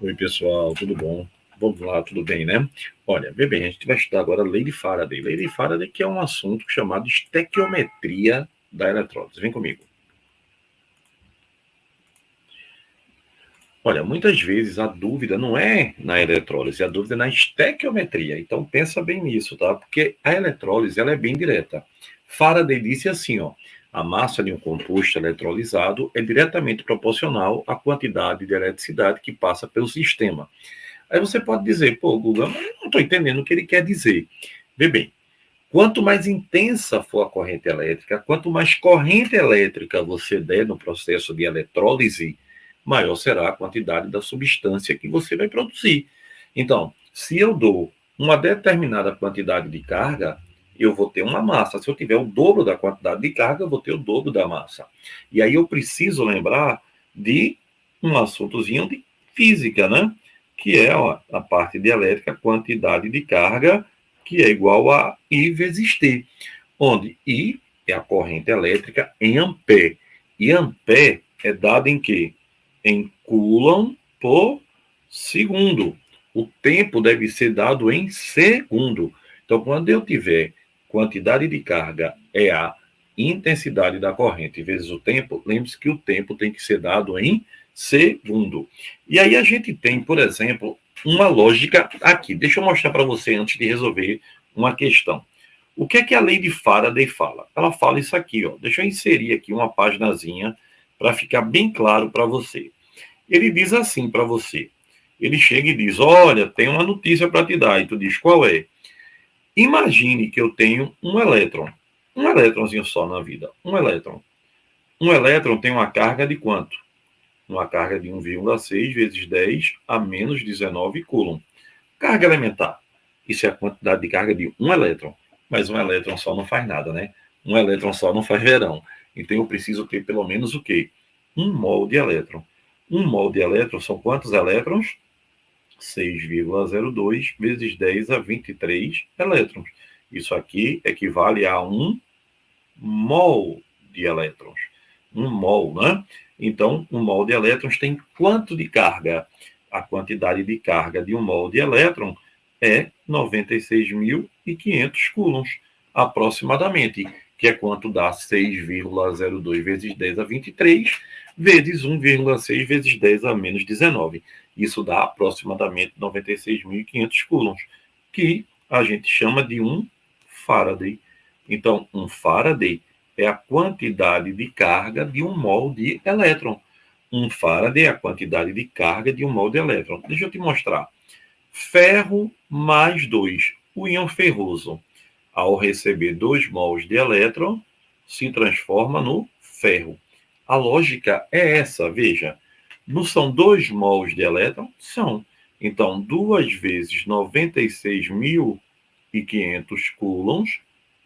Oi, pessoal, tudo bom? Vamos lá, tudo bem, né? Olha, vê bem, a gente vai estudar agora a lei de Faraday. Lei de Faraday, que é um assunto chamado estequiometria da eletrólise. Vem comigo. Olha, muitas vezes a dúvida não é na eletrólise, a dúvida é na estequiometria. Então, pensa bem nisso, tá? Porque a eletrólise, ela é bem direta. Faraday disse assim, ó, a massa de um composto eletrolizado é diretamente proporcional à quantidade de eletricidade que passa pelo sistema. Aí você pode dizer, pô, Guga, mas eu não estou entendendo o que ele quer dizer. Vê bem, quanto mais intensa for a corrente elétrica, quanto mais corrente elétrica você der no processo de eletrólise, maior será a quantidade da substância que você vai produzir. Então, se eu dou uma determinada quantidade de carga, eu vou ter uma massa. Se eu tiver o dobro da quantidade de carga, eu vou ter o dobro da massa. E aí eu preciso lembrar de um assuntozinho de física, né? Que é a parte de elétrica, quantidade de carga, que é igual a I vezes T, onde I é a corrente elétrica em ampere. E ampere é dado em quê? Em coulomb por segundo. O tempo deve ser dado em segundo. Então, quando eu tiver quantidade de carga é a intensidade da corrente vezes o tempo, lembre-se que o tempo tem que ser dado em segundo. E aí a gente tem, por exemplo, uma lógica aqui. Deixa eu mostrar para você antes de resolver uma questão. O que é que a lei de Faraday fala? Ela fala isso aqui, ó. Deixa eu inserir aqui uma paginazinha para ficar bem claro para você. Ele diz assim para você. Ele chega e diz: olha, tem uma notícia para te dar. E tu diz: qual é? Imagine que eu tenho um elétron. Um elétronzinho só na vida. Um elétron. Um elétron tem uma carga de quanto? Uma carga de 1,6 vezes 10 a menos 19 coulomb. Carga elementar. Isso é a quantidade de carga de um elétron. Mas um elétron só não faz nada, né? Um elétron só não faz verão. Então eu preciso ter pelo menos o quê? 1 mol de elétron. 1 mol de elétron são quantos elétrons? 6,02 vezes 10 a 23 elétrons. Isso aqui equivale a 1 mol de elétrons. 1 mol, né? Então, 1 mol de elétrons tem quanto de carga? A quantidade de carga de 1 mol de elétron é 96.500 coulombs, aproximadamente, que é quanto dá 6,02 vezes 10 a 23, vezes 1,6 vezes 10 a menos 19. Isso dá aproximadamente 96.500 coulombs, que a gente chama de um Faraday. Então, um Faraday é a quantidade de carga de 1 mol de elétron. Um Faraday é a quantidade de carga de 1 mol de elétron. Deixa eu te mostrar. Ferro mais 2. O íon ferroso, ao receber 2 mols de elétron, se transforma no ferro. A lógica é essa, veja. Não são 2 mols de elétron? São. Então, 2 vezes 96.500 coulombs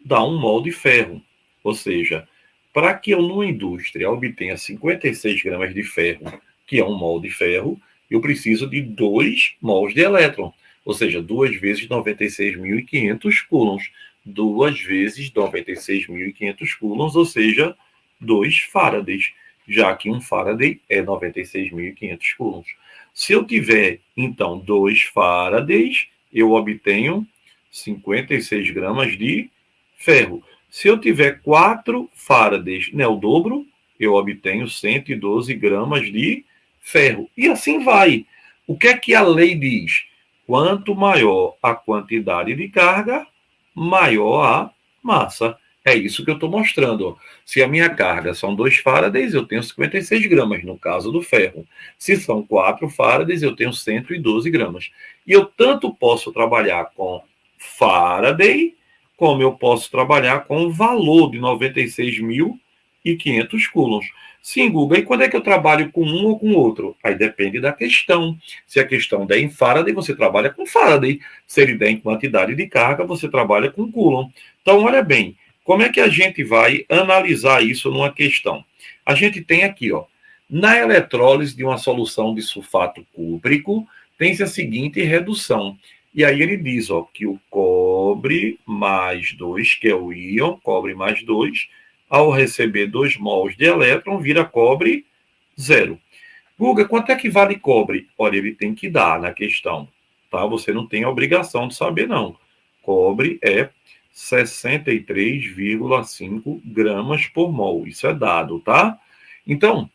dá 1 mol de ferro. Ou seja, para que eu, numa indústria, obtenha 56 gramas de ferro, que é 1 mol de ferro, eu preciso de 2 mols de elétron. Ou seja, 2 vezes 96.500 coulombs. 2 vezes 96.500 coulombs, ou seja, 2 faradays, já que um Faraday é 96.500 coulombs. Se eu tiver, então, 2 faradays, eu obtenho 56 gramas de ferro. Se eu tiver 4 faradays, né, o dobro, eu obtenho 112 gramas de ferro. E assim vai. O que é que a lei diz? Quanto maior a quantidade de carga, maior a massa. É isso que eu estou mostrando. Se a minha carga são 2 faradays, eu tenho 56 gramas, no caso do ferro. Se são 4 faradays, eu tenho 112 gramas. E eu tanto posso trabalhar com Faraday, como eu posso trabalhar com o valor de 96.500 coulombs. Sim, Guga, e quando é que eu trabalho com um ou com outro? Aí depende da questão. Se a questão der em Faraday, você trabalha com Faraday. Se ele der em quantidade de carga, você trabalha com Coulomb. Então, olha bem, como é que a gente vai analisar isso numa questão? A gente tem aqui, ó, na eletrólise de uma solução de sulfato cúprico, tem-se a seguinte redução. E aí ele diz, ó, que o cobre mais 2, que é o íon, cobre mais 2, ao receber 2 mols de elétron, vira cobre 0. Guga, quanto é que vale cobre? Olha, ele tem que dar na questão, tá? Você não tem a obrigação de saber, não. Cobre é 63,5 gramas por mol. Isso é dado, tá? Então,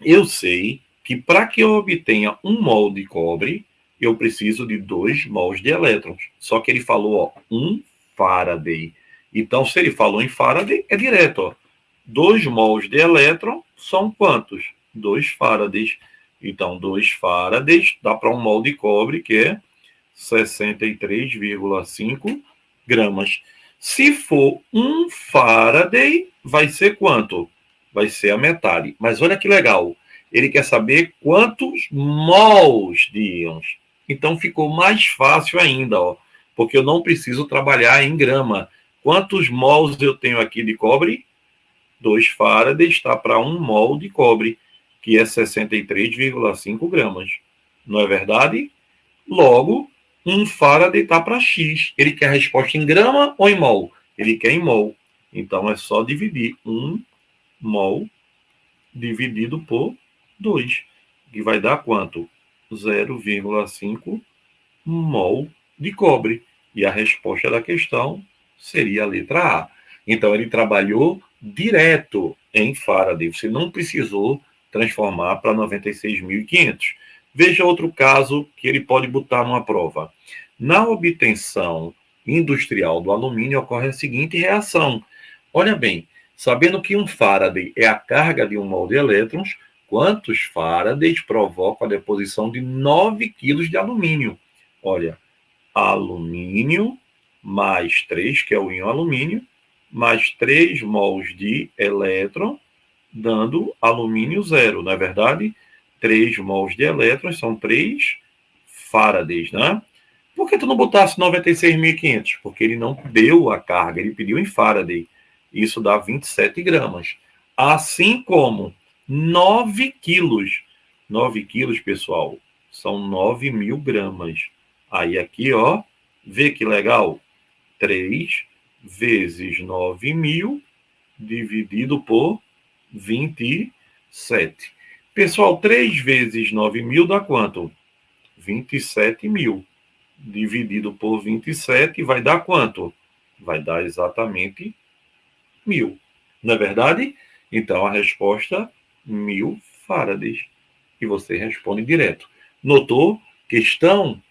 eu sei que para que eu obtenha 1 mol de cobre, eu preciso de 2 mols de elétrons. Só que ele falou, ó, 1 Faraday. Então, se ele falou em Faraday, é direto, ó. 2 mols de elétron são quantos? 2 Faradays. Então, 2 Faradays dá para 1 mol de cobre, que é 63,5 gramas. Se for 1 Faraday, vai ser quanto? Vai ser a metade. Mas olha que legal. Ele quer saber quantos mols de íons. Então ficou mais fácil ainda, ó, porque eu não preciso trabalhar em grama. Quantos mols eu tenho aqui de cobre? 2 Faraday está para 1 mol de cobre, que é 63,5 gramas. Não é verdade? Logo, 1 Faraday está para X. Ele quer a resposta em grama ou em mol? Ele quer em mol. Então, é só dividir 1 mol dividido por 2, que vai dar quanto? 0,5 mol de cobre. E a resposta da questão seria a letra A. Então, ele trabalhou direto em Faraday. Você não precisou transformar para 96.500. Veja outro caso que ele pode botar numa prova. Na obtenção industrial do alumínio ocorre a seguinte reação. Olha bem, sabendo que 1 Faraday é a carga de 1 mol de elétrons, quantos Faradays provocam a deposição de 9 quilos de alumínio? Olha, alumínio mais 3, que é o íon alumínio, mais 3 mols de elétron, dando alumínio zero, não é verdade? 3 mols de elétrons são 3 Faradays, né? Por que tu não botasse 96.500? Porque ele não deu a carga, ele pediu em Faraday. Isso dá 27 gramas. Assim como 9 quilos. 9 quilos, pessoal, são 9.000 gramas. Aí aqui, ó, vê que legal? 3 vezes 9.000 dividido por 27. Pessoal, 3 vezes 9.000 dá quanto? 27.000. Dividido por 27 vai dar quanto? Vai dar exatamente 1.000. Não é verdade? Então, a resposta, 1.000 Faradays. E você responde direto. Notou? Questão